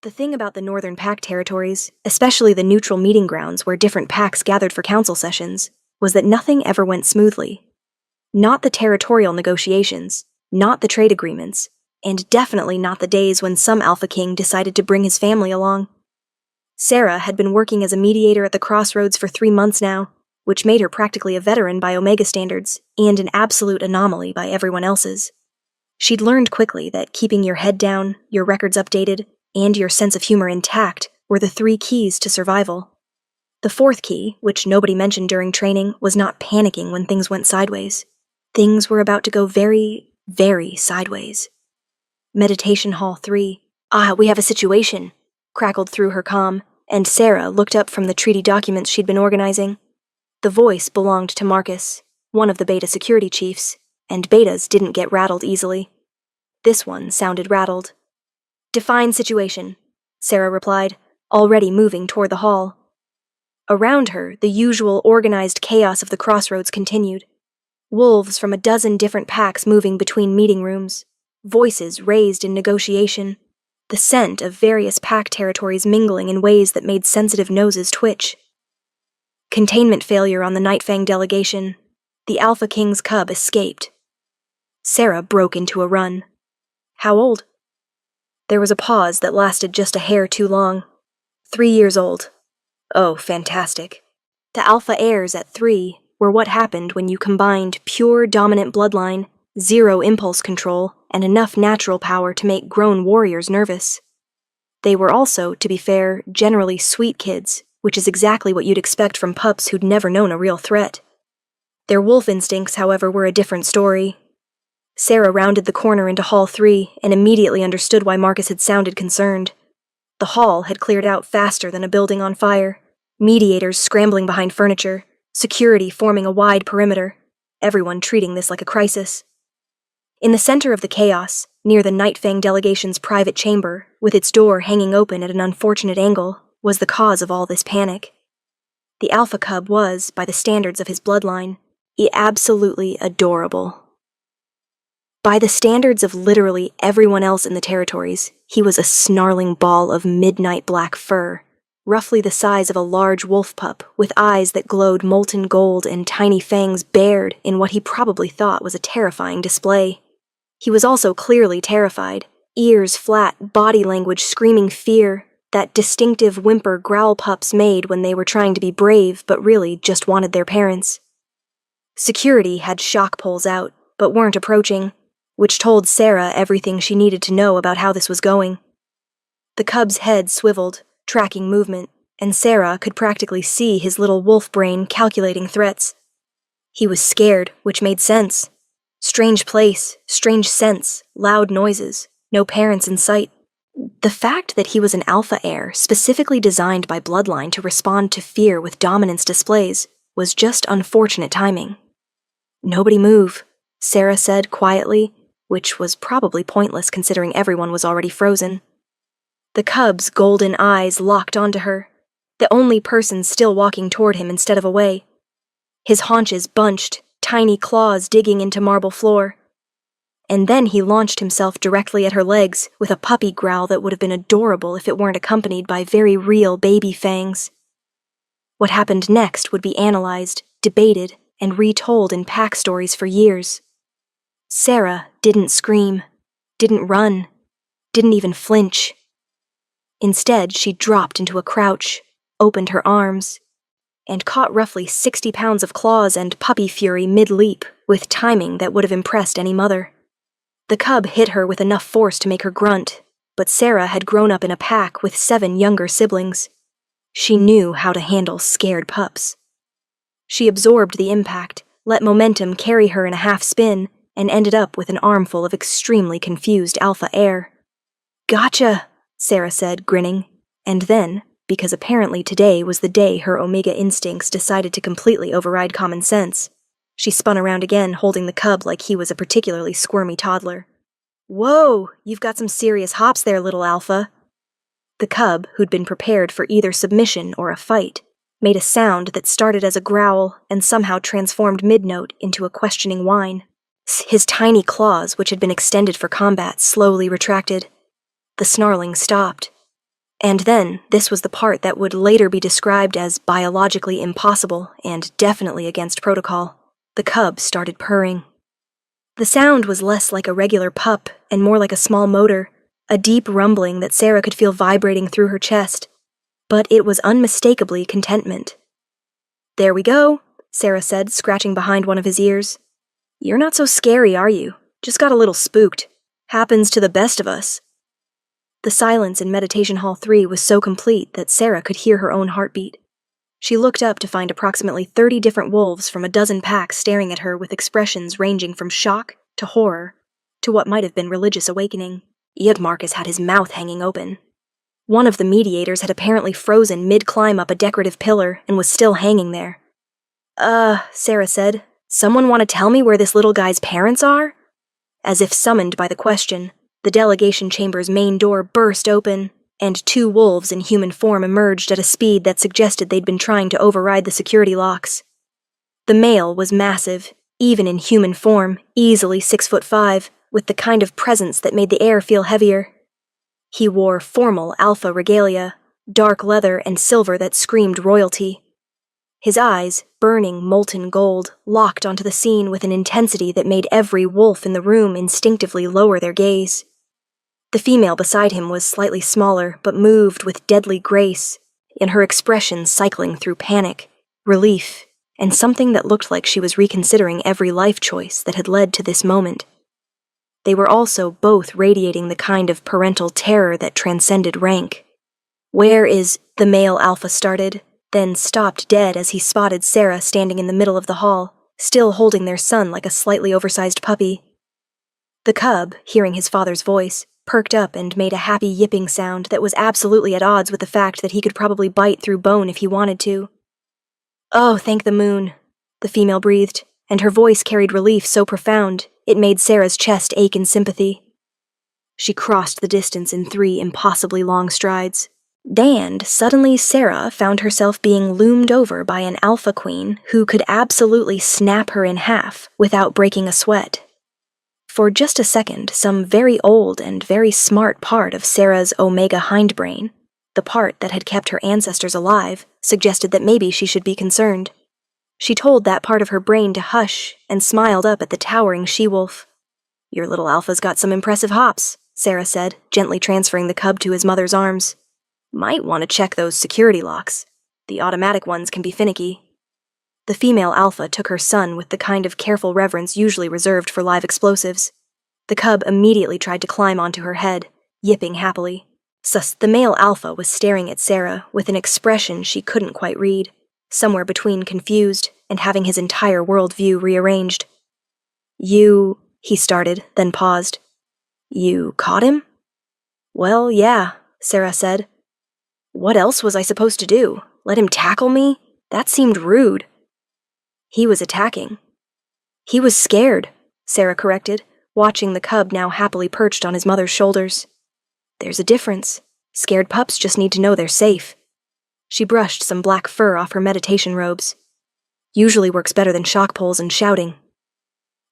The thing about the Northern Pack territories, especially the neutral meeting grounds where different packs gathered for council sessions, was that nothing ever went smoothly. Not the territorial negotiations, not the trade agreements, and definitely not the days when some Alpha King decided to bring his family along. Sarah had been working as a mediator at the crossroads for 3 months now, which made her practically a veteran by Omega standards and an absolute anomaly by everyone else's. She'd learned quickly that keeping your head down, your records updated, and your sense of humor intact were the 3 keys to survival. The 4th key, which nobody mentioned during training, was not panicking when things went sideways. Things were about to go very, very sideways. Meditation Hall 3. We have a situation, crackled through her comm, and Sarah looked up from the treaty documents she'd been organizing. The voice belonged to Marcus, one of the Beta security chiefs, and Betas didn't get rattled easily. This one sounded rattled. Define situation, Sarah replied, already moving toward the hall. Around her, the usual organized chaos of the crossroads continued. Wolves from a dozen different packs moving between meeting rooms, voices raised in negotiation, the scent of various pack territories mingling in ways that made sensitive noses twitch. Containment failure on the Nightfang delegation. The Alpha King's cub escaped. Sarah broke into a run. How old? There was a pause that lasted just a hair too long. 3 years old. Oh, fantastic. The Alpha heirs at 3 were what happened when you combined pure dominant bloodline, 0 impulse control, and enough natural power to make grown warriors nervous. They were also, to be fair, generally sweet kids, which is exactly what you'd expect from pups who'd never known a real threat. Their wolf instincts, however, were a different story. Sarah rounded the corner into Hall 3 and immediately understood why Marcus had sounded concerned. The hall had cleared out faster than a building on fire, mediators scrambling behind furniture, security forming a wide perimeter, everyone treating this like a crisis. In the center of the chaos, near the Nightfang delegation's private chamber, with its door hanging open at an unfortunate angle, was the cause of all this panic. The Alpha Cub was, by the standards of his bloodline, absolutely adorable. By the standards of literally everyone else in the territories, he was a snarling ball of midnight black fur, roughly the size of a large wolf pup, with eyes that glowed molten gold and tiny fangs bared in what he probably thought was a terrifying display. He was also clearly terrified, ears flat, body language screaming fear, that distinctive whimper growl pups made when they were trying to be brave but really just wanted their parents. Security had shock poles out, but weren't approaching, which told Sarah everything she needed to know about how this was going. The cub's head swiveled, tracking movement, and Sarah could practically see his little wolf brain calculating threats. He was scared, which made sense. Strange place, strange scents, loud noises, no parents in sight. The fact that he was an alpha heir specifically designed by bloodline to respond to fear with dominance displays was just unfortunate timing. Nobody move, Sarah said quietly, which was probably pointless considering everyone was already frozen. The cub's golden eyes locked onto her, the only person still walking toward him instead of away. His haunches bunched, tiny claws digging into marble floor. And then he launched himself directly at her legs with a puppy growl that would have been adorable if it weren't accompanied by very real baby fangs. What happened next would be analyzed, debated, and retold in pack stories for years. Sarah didn't scream, didn't run, didn't even flinch. Instead, she dropped into a crouch, opened her arms, and caught roughly 60 pounds of claws and puppy fury mid-leap with timing that would have impressed any mother. The cub hit her with enough force to make her grunt, but Sarah had grown up in a pack with 7 younger siblings. She knew how to handle scared pups. She absorbed the impact, let momentum carry her in a half spin, and ended up with an armful of extremely confused alpha air. Gotcha, Sarah said, grinning, and then, because apparently today was the day her Omega instincts decided to completely override common sense, she spun around again, holding the cub like he was a particularly squirmy toddler. Whoa, you've got some serious hops there, little alpha. The cub, who'd been prepared for either submission or a fight, made a sound that started as a growl and somehow transformed mid-note into a questioning whine. His tiny claws, which had been extended for combat, slowly retracted. The snarling stopped. And then, this was the part that would later be described as biologically impossible and definitely against protocol. The cub started purring. The sound was less like a regular pup and more like a small motor, a deep rumbling that Sarah could feel vibrating through her chest. But it was unmistakably contentment. "There we go," Sarah said, scratching behind one of his ears. "You're not so scary, are you? Just got a little spooked. Happens to the best of us." The silence in Meditation Hall 3 was so complete that Sarah could hear her own heartbeat. She looked up to find approximately 30 different wolves from a dozen packs staring at her with expressions ranging from shock to horror to what might have been religious awakening. Marcus had his mouth hanging open. One of the mediators had apparently frozen mid-climb up a decorative pillar and was still hanging there. Sarah said, "Someone want to tell me where this little guy's parents are?" As if summoned by the question, the delegation chamber's main door burst open, and 2 wolves in human form emerged at a speed that suggested they'd been trying to override the security locks. The male was massive, even in human form, easily 6'5", with the kind of presence that made the air feel heavier. He wore formal alpha regalia, dark leather and silver that screamed royalty. His eyes, burning molten gold, locked onto the scene with an intensity that made every wolf in the room instinctively lower their gaze. The female beside him was slightly smaller, but moved with deadly grace, in her expression cycling through panic, relief, and something that looked like she was reconsidering every life choice that had led to this moment. They were also both radiating the kind of parental terror that transcended rank. "Where is—" the male alpha started, then stopped dead as he spotted Sarah standing in the middle of the hall, still holding their son like a slightly oversized puppy. The cub, hearing his father's voice, perked up and made a happy yipping sound that was absolutely at odds with the fact that he could probably bite through bone if he wanted to. "Oh, thank the moon," the female breathed, and her voice carried relief so profound it made Sarah's chest ache in sympathy. She crossed the distance in 3 impossibly long strides. And suddenly Sarah found herself being loomed over by an alpha queen who could absolutely snap her in half without breaking a sweat. For just a second, some very old and very smart part of Sarah's omega hindbrain, the part that had kept her ancestors alive, suggested that maybe she should be concerned. She told that part of her brain to hush and smiled up at the towering she-wolf. "Your little alpha's got some impressive hops," Sarah said, gently transferring the cub to his mother's arms. "Might want to check those security locks. The automatic ones can be finicky." The female alpha took her son with the kind of careful reverence usually reserved for live explosives. The cub immediately tried to climb onto her head, yipping happily. The male alpha was staring at Sarah with an expression she couldn't quite read, somewhere between confused and having his entire worldview rearranged. "You—" he started, then paused. "You caught him?" "Well, yeah," Sarah said. "What else was I supposed to do? Let him tackle me? That seemed rude." "He was attacking." "He was scared," Sarah corrected, watching the cub now happily perched on his mother's shoulders. "There's a difference. Scared pups just need to know they're safe." She brushed some black fur off her meditation robes. "Usually works better than shock poles and shouting."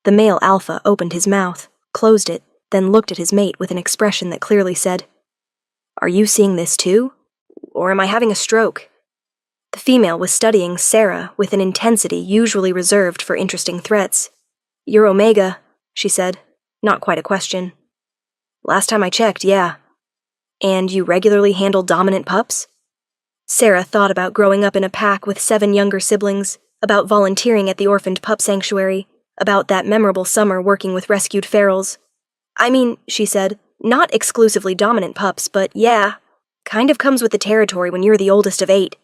The male alpha opened his mouth, closed it, then looked at his mate with an expression that clearly said, "Are you seeing this too? Or am I having a stroke?" The female was studying Sarah with an intensity usually reserved for interesting threats. "You're omega," she said, not quite a question. "Last time I checked, yeah." "And you regularly handle dominant pups?" Sarah thought about growing up in a pack with 7 younger siblings, about volunteering at the orphaned pup sanctuary, about that memorable summer working with rescued ferals. "I mean," she said, "not exclusively dominant pups, but yeah, kind of comes with the territory when you're the oldest of 8.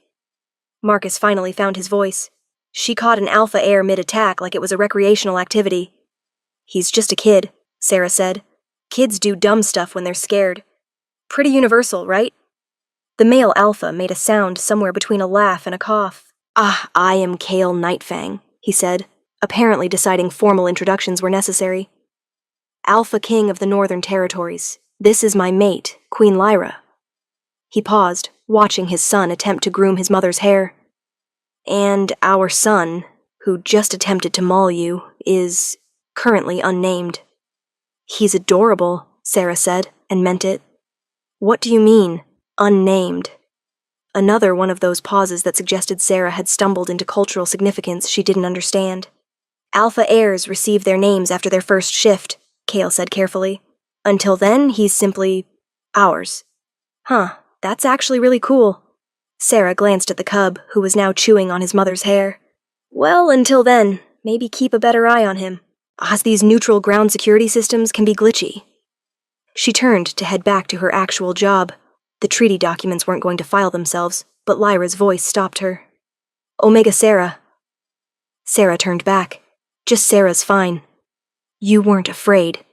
Marcus finally found his voice. She caught an alpha air mid-attack like it was a recreational activity. "He's just a kid," Sarah said. "Kids do dumb stuff when they're scared. Pretty universal, right?" The male alpha made a sound somewhere between a laugh and a cough. "I am Kale Nightfang," he said, apparently deciding formal introductions were necessary. "Alpha King of the Northern Territories. This is my mate, Queen Lyra." He paused, watching his son attempt to groom his mother's hair. "And our son, who just attempted to maul you, is currently unnamed." "He's adorable," Sarah said, and meant it. "What do you mean?" Unnamed. Another one of those pauses that suggested Sarah had stumbled into cultural significance she didn't understand. Alpha heirs receive their names after their first shift, Kale said carefully. Until then, he's simply ours. Huh, that's actually really cool. Sarah glanced at the cub, who was now chewing on his mother's hair. Well, until then, maybe keep a better eye on him, as these neutral ground security systems can be glitchy. She turned to head back to her actual job. The treaty documents weren't going to file themselves, but Lyra's voice stopped her. Omega Sarah. Sarah turned back. Just Sarah's fine. You weren't afraid.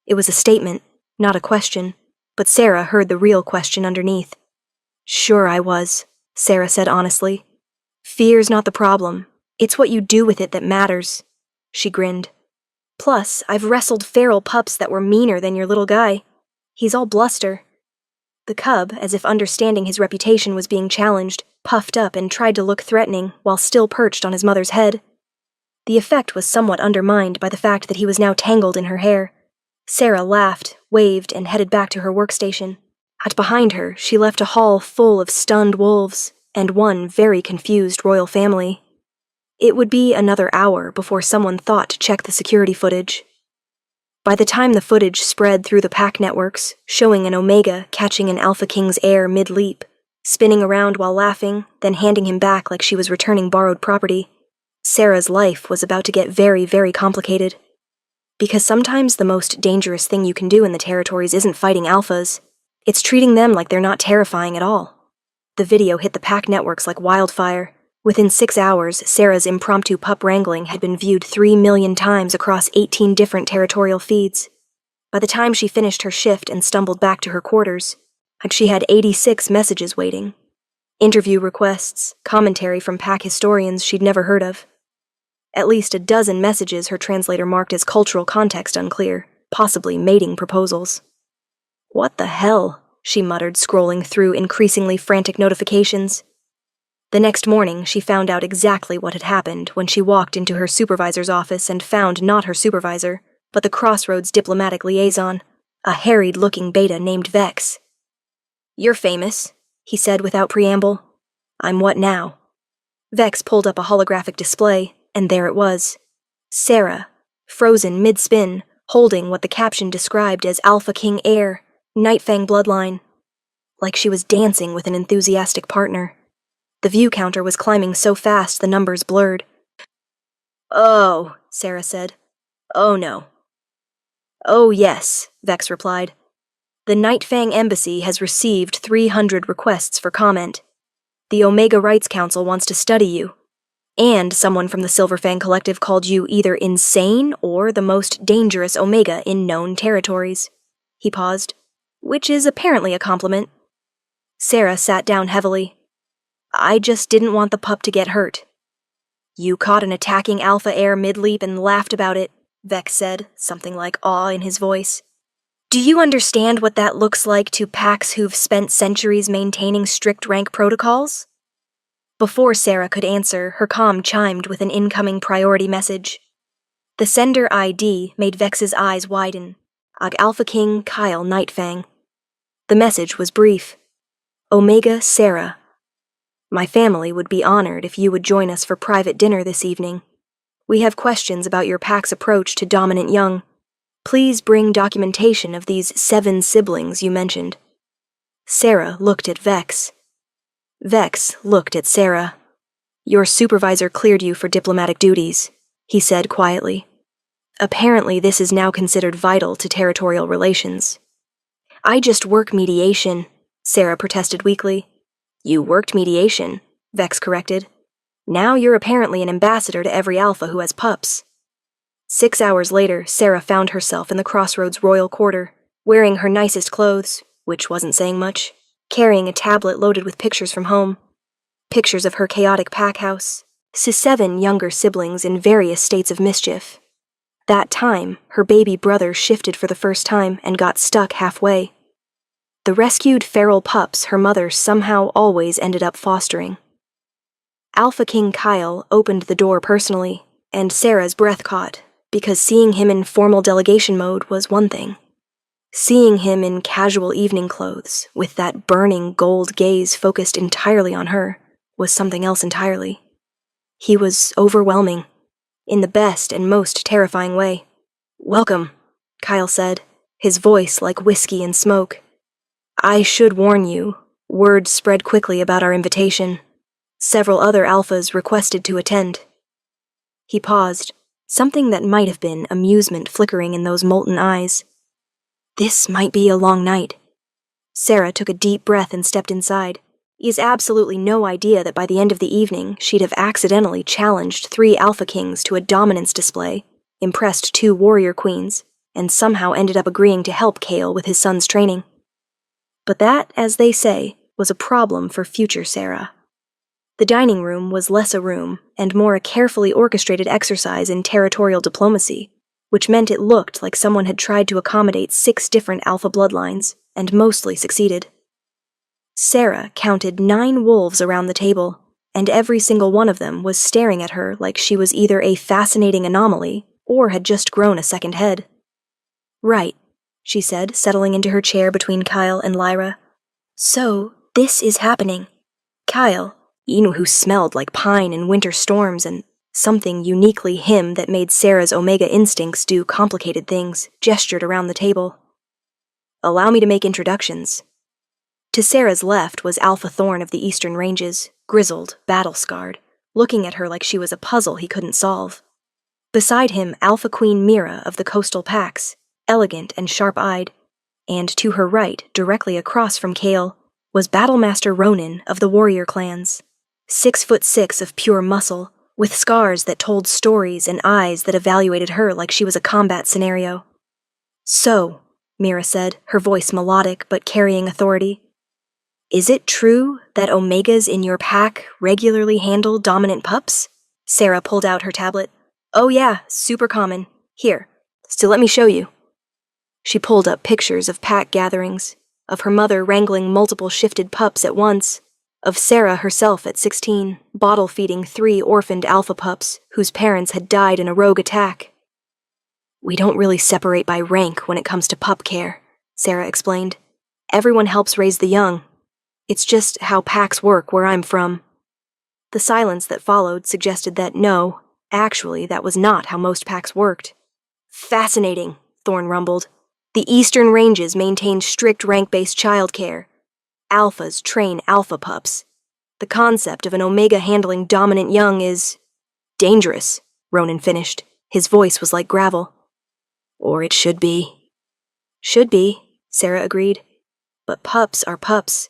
It was a statement, not a question, but Sarah heard the real question underneath. Sure I was, Sarah said honestly. Fear's not the problem. It's what you do with it that matters. She grinned. Plus, I've wrestled feral pups that were meaner than your little guy. He's all bluster. The cub, as if understanding his reputation was being challenged, puffed up and tried to look threatening while still perched on his mother's head. The effect was somewhat undermined by the fact that he was now tangled in her hair. Sarah laughed, waved, and headed back to her workstation. At behind her, she left a hall full of stunned wolves and one very confused royal family. It would be another hour before someone thought to check the security footage. By the time the footage spread through the pack networks, showing an Omega catching an Alpha King's heir mid-leap, spinning around while laughing, then handing him back like she was returning borrowed property, Sarah's life was about to get very, very complicated. Because sometimes the most dangerous thing you can do in the territories isn't fighting alphas, it's treating them like they're not terrifying at all. The video hit the pack networks like wildfire. Within 6 hours, Sarah's impromptu pup wrangling had been viewed 3 million times across 18 different territorial feeds. By the time she finished her shift and stumbled back to her quarters, she had 86 messages waiting. Interview requests, commentary from pack historians she'd never heard of. At least a dozen messages her translator marked as cultural context unclear, possibly mating proposals. What the hell? She muttered, scrolling through increasingly frantic notifications. The next morning, she found out exactly what had happened when she walked into her supervisor's office and found not her supervisor, but the Crossroads diplomatic liaison, a harried-looking beta named Vex. You're famous, he said without preamble. I'm what now? Vex pulled up a holographic display, and there it was. Sarah, frozen mid-spin, holding what the caption described as Alpha King heir, Nightfang bloodline. Like she was dancing with an enthusiastic partner. The view counter was climbing so fast the numbers blurred. Oh, Sarah said. Oh no. Oh yes, Vex replied. The Nightfang Embassy has received 300 requests for comment. The Omega Rights Council wants to study you. And someone from the Silverfang Collective called you either insane or the most dangerous Omega in known territories. He paused, which is apparently a compliment. Sarah sat down heavily. I just didn't want the pup to get hurt. You caught an attacking alpha heir mid-leap and laughed about it, Vex said, something like awe in his voice. Do you understand what that looks like to packs who've spent centuries maintaining strict rank protocols? Before Sarah could answer, her comm chimed with an incoming priority message. The sender ID made Vex's eyes widen. Ag Alpha King Kyle Nightfang. The message was brief. Omega Sarah. My family would be honored if you would join us for private dinner this evening. We have questions about your pack's approach to dominant young. Please bring documentation of these 7 siblings you mentioned. Sarah looked at Vex. Vex looked at Sarah. Your supervisor cleared you for diplomatic duties, he said quietly. Apparently this is now considered vital to territorial relations. I just work mediation, Sarah protested weakly. You worked mediation, Vex corrected. Now you're apparently an ambassador to every alpha who has pups. 6 hours later, Sarah found herself in the Crossroads Royal Quarter, wearing her nicest clothes, which wasn't saying much, carrying a tablet loaded with pictures from home. Pictures of her chaotic pack house, 7 younger siblings in various states of mischief. That time, her baby brother shifted for the first time and got stuck halfway. The rescued feral pups her mother somehow always ended up fostering. Alpha King Kyle opened the door personally, and Sarah's breath caught, because seeing him in formal delegation mode was one thing. Seeing him in casual evening clothes, with that burning gold gaze focused entirely on her, was something else entirely. He was overwhelming, in the best and most terrifying way. "Welcome," Kyle said, his voice like whiskey and smoke. "I should warn you, word spread quickly about our invitation. Several other alphas requested to attend." He paused, something that might have been amusement flickering in those molten eyes. This might be a long night. Sarah took a deep breath and stepped inside. He has absolutely no idea that by the end of the evening she'd have accidentally challenged 3 Alpha Kings to a dominance display, impressed 2 warrior queens, and somehow ended up agreeing to help Kale with his son's training. But that, as they say, was a problem for future Sarah. The dining room was less a room and more a carefully orchestrated exercise in territorial diplomacy, which meant it looked like someone had tried to accommodate 6 different alpha bloodlines, and mostly succeeded. Sarah counted 9 wolves around the table, and every single one of them was staring at her like she was either a fascinating anomaly or had just grown a second head. "Right," she said, settling into her chair between Kyle and Lyra. "So, this is happening. Kyle, you know, who smelled like pine and winter storms and something uniquely him that made Sarah's Omega instincts do complicated things, gestured around the table. Allow me to make introductions." To Sarah's left was Alpha Thorn of the Eastern Ranges, grizzled, battle-scarred, looking at her like she was a puzzle he couldn't solve. Beside him, Alpha Queen Mira of the Coastal Packs, elegant and sharp-eyed, and to her right, directly across from Kale, was Battlemaster Ronin of the Warrior Clans, 6'6" of pure muscle, with scars that told stories and eyes that evaluated her like she was a combat scenario. "So," Mira said, her voice melodic but carrying authority, "is it true that Omegas in your pack regularly handle dominant pups?" Sarah pulled out her tablet. "Oh yeah, super common. Here, still let me show you." She pulled up pictures of pack gatherings, of her mother wrangling multiple shifted pups at once, of Sarah herself at 16, bottle-feeding 3 orphaned alpha pups whose parents had died in a rogue attack. "We don't really separate by rank when it comes to pup care," Sarah explained. "Everyone helps raise the young. It's just how packs work where I'm from." The silence that followed suggested that no, actually, that was not how most packs worked. "Fascinating," Thorn rumbled. "The Eastern Ranges maintain strict rank-based childcare. Alphas train alpha pups. The concept of an Omega handling dominant young is dangerous," Ronan finished. His voice was like gravel. "Or it should be." "Should be," Sarah agreed. "But pups are pups.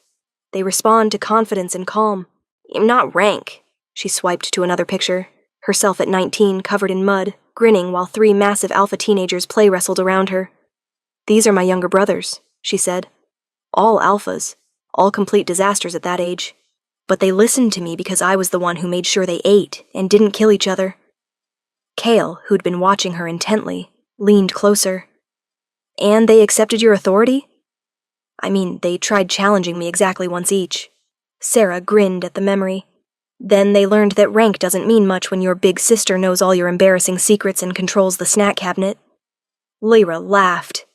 They respond to confidence and calm. Not rank." She swiped to another picture, herself at 19, covered in mud, grinning while 3 massive alpha teenagers play-wrestled around her. "These are my younger brothers," she said. "All alphas, all complete disasters at that age. But they listened to me because I was the one who made sure they ate and didn't kill each other." Kale, who'd been watching her intently, leaned closer. "And they accepted your authority?" "I mean, they tried challenging me exactly once each." Sarah grinned at the memory. "Then they learned that rank doesn't mean much when your big sister knows all your embarrassing secrets and controls the snack cabinet." Lyra laughed.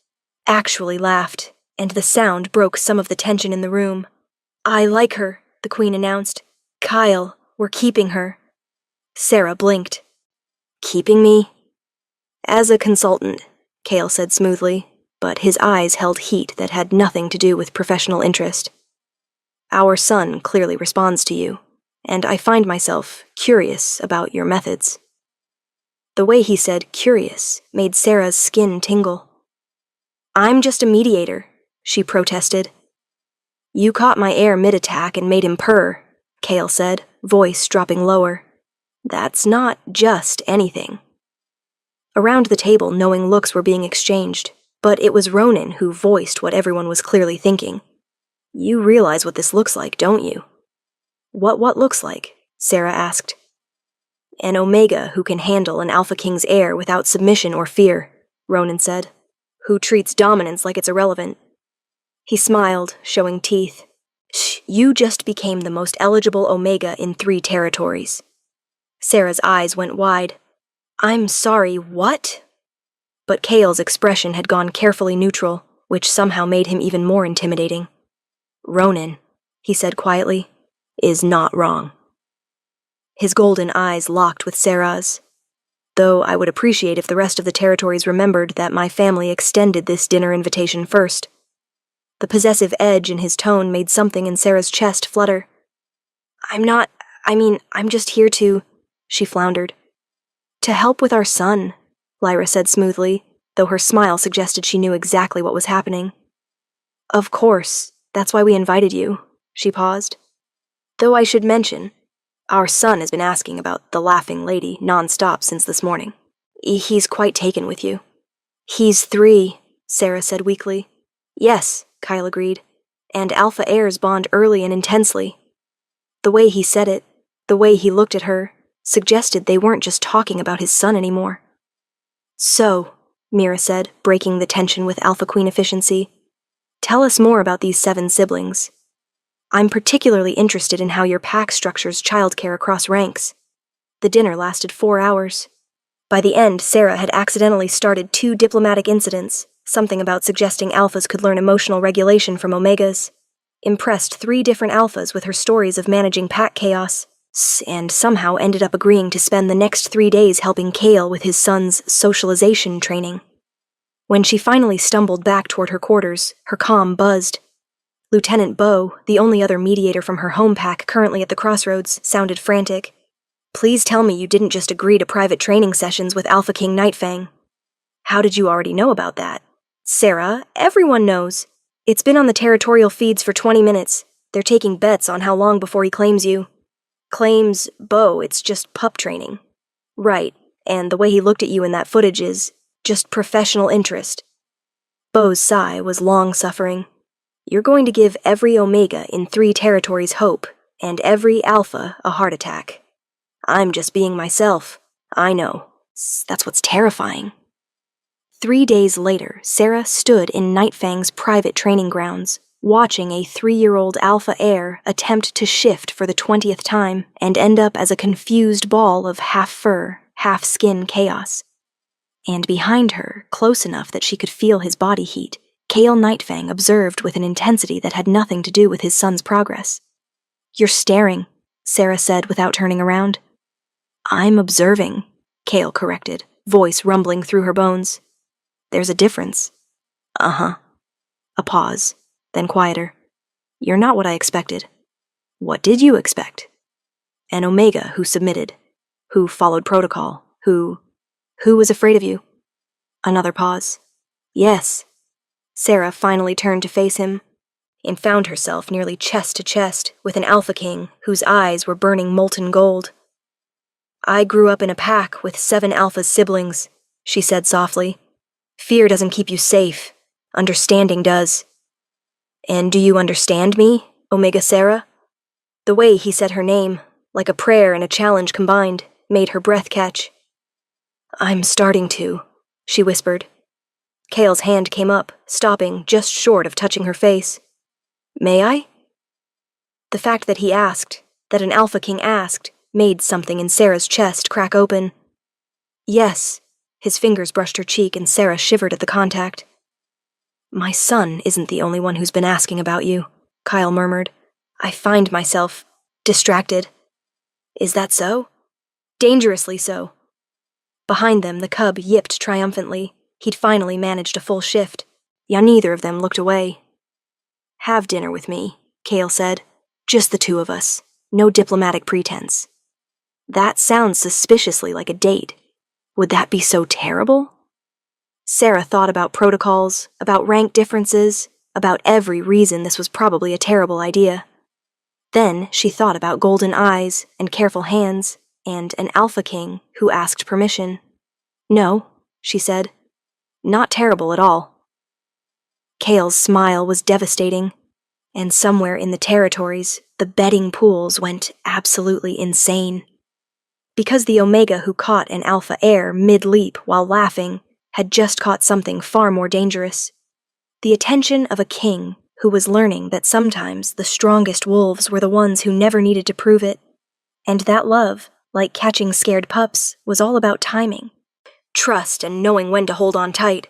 Actually laughed, and the sound broke some of the tension in the room. "I like her," the Queen announced. "Kyle, we're keeping her." Sarah blinked. "Keeping me?" "As a consultant," Kale said smoothly, but his eyes held heat that had nothing to do with professional interest. "Our son clearly responds to you, and I find myself curious about your methods." The way he said curious made Sarah's skin tingle. "I'm just a mediator," she protested. "You caught my heir mid-attack and made him purr," Kale said, voice dropping lower. "That's not just anything." Around the table, knowing looks were being exchanged, but it was Ronan who voiced what everyone was clearly thinking. "You realize what this looks like, don't you?" What looks like?" Sarah asked. "An Omega who can handle an Alpha King's heir without submission or fear," Ronan said. "Who treats dominance like it's irrelevant." He smiled, showing teeth. "You just became the most eligible Omega in 3 territories." Sarah's eyes went wide. "I'm sorry, what?" But Kale's expression had gone carefully neutral, which somehow made him even more intimidating. Ronan, he said quietly, is not wrong. His golden eyes locked with Sarah's. Though I would appreciate if the rest of the territories remembered that my family extended this dinner invitation first. The possessive edge in his tone made something in Sarah's chest flutter. I'm just here to, she floundered. To help with our son, Lyra said smoothly, though her smile suggested she knew exactly what was happening. Of course, that's why we invited you, she paused. Though I should mention, our son has been asking about the Laughing Lady non-stop since this morning. He's quite taken with you. He's 3, Sarah said weakly. Yes, Kyle agreed, and Alpha heirs bond early and intensely. The way he said it, the way he looked at her, suggested they weren't just talking about his son anymore. So, Mira said, breaking the tension with Alpha Queen efficiency, tell us more about these 7 siblings. I'm particularly interested in how your pack structures childcare across ranks. The dinner lasted 4 hours. By the end, Sarah had accidentally started 2 diplomatic incidents, something about suggesting alphas could learn emotional regulation from omegas, impressed 3 different alphas with her stories of managing pack chaos, and somehow ended up agreeing to spend the next 3 days helping Kale with his son's socialization training. When she finally stumbled back toward her quarters, her comm buzzed. Lieutenant Bo, the only other mediator from her home pack currently at the crossroads, sounded frantic. Please tell me you didn't just agree to private training sessions with Alpha King Nightfang. How did you already know about that? Sarah, everyone knows. It's been on the territorial feeds for 20 minutes. They're taking bets on how long before he claims you. Claims Bo, it's just pup training. Right, and the way he looked at you in that footage is just professional interest. Bo's sigh was long-suffering. You're going to give every Omega in 3 territories hope, and every Alpha a heart attack. I'm just being myself. I know. That's what's terrifying. 3 days later, Sarah stood in Nightfang's private training grounds, watching a 3-year-old Alpha heir attempt to shift for the 20th time and end up as a confused ball of half-fur, half-skin chaos. And behind her, close enough that she could feel his body heat, Kale Nightfang observed with an intensity that had nothing to do with his son's progress. You're staring, Sarah said without turning around. I'm observing, Kale corrected, voice rumbling through her bones. There's a difference. Uh-huh. A pause, then quieter. You're not what I expected. What did you expect? An Omega who submitted, who followed protocol, who was afraid of you. Another pause. Yes. Sarah finally turned to face him, and found herself nearly chest to chest with an Alpha King whose eyes were burning molten gold. I grew up in a pack with 7 Alpha's siblings, she said softly. Fear doesn't keep you safe. Understanding does. And do you understand me, Omega Sarah? The way he said her name, like a prayer and a challenge combined, made her breath catch. I'm starting to, she whispered. Kale's hand came up, stopping just short of touching her face. May I? The fact that he asked, that an Alpha King asked, made something in Sarah's chest crack open. Yes. His fingers brushed her cheek and Sarah shivered at the contact. My son isn't the only one who's been asking about you, Kyle murmured. I find myself distracted. Is that so? Dangerously so. Behind them, the cub yipped triumphantly. He'd finally managed a full shift, yet neither of them looked away. Have dinner with me, Kale said. Just the 2 of us. No diplomatic pretense. That sounds suspiciously like a date. Would that be so terrible? Sarah thought about protocols, about rank differences, about every reason this was probably a terrible idea. Then she thought about golden eyes and careful hands and an Alpha King who asked permission. No, she said. Not terrible at all. Kale's smile was devastating, and somewhere in the territories, the betting pools went absolutely insane. Because the Omega who caught an Alpha heir mid-leap while laughing had just caught something far more dangerous. The attention of a king who was learning that sometimes the strongest wolves were the ones who never needed to prove it, and that love, like catching scared pups, was all about timing. Trust and knowing when to hold on tight.